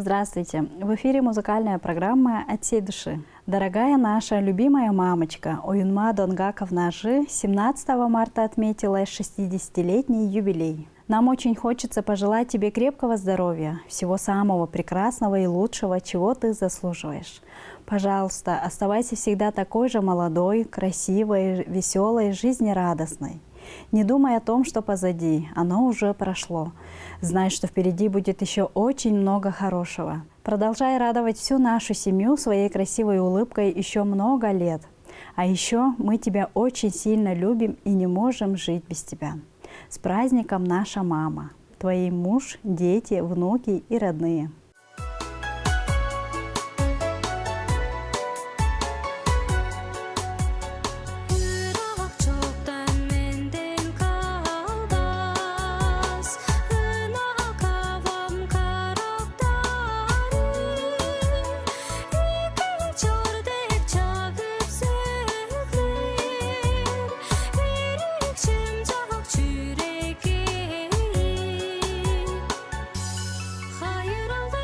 Здравствуйте! В эфире музыкальная программа «От всей души». Дорогая наша любимая мамочка Оюнма Донгаковна Ажы 17 марта отметила 60-летний юбилей. Нам очень хочется пожелать тебе крепкого здоровья, всего самого прекрасного и лучшего, чего ты заслуживаешь. Пожалуйста, оставайся всегда такой же молодой, красивой, веселой, жизнерадостной. Не думай о том, что позади, оно уже прошло. Знай, что впереди будет еще очень много хорошего. Продолжай радовать всю нашу семью своей красивой улыбкой еще много лет. А еще мы тебя очень сильно любим и не можем жить без тебя. С праздником, наша мама! Твои муж, дети, внуки и родные. Hayır oldu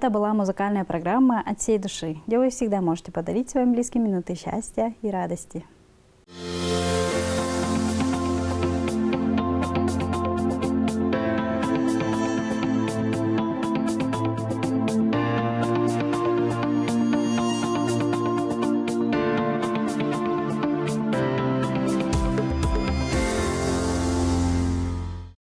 Это была музыкальная программа «От всей души», где вы всегда можете подарить своим близким минуты счастья и радости.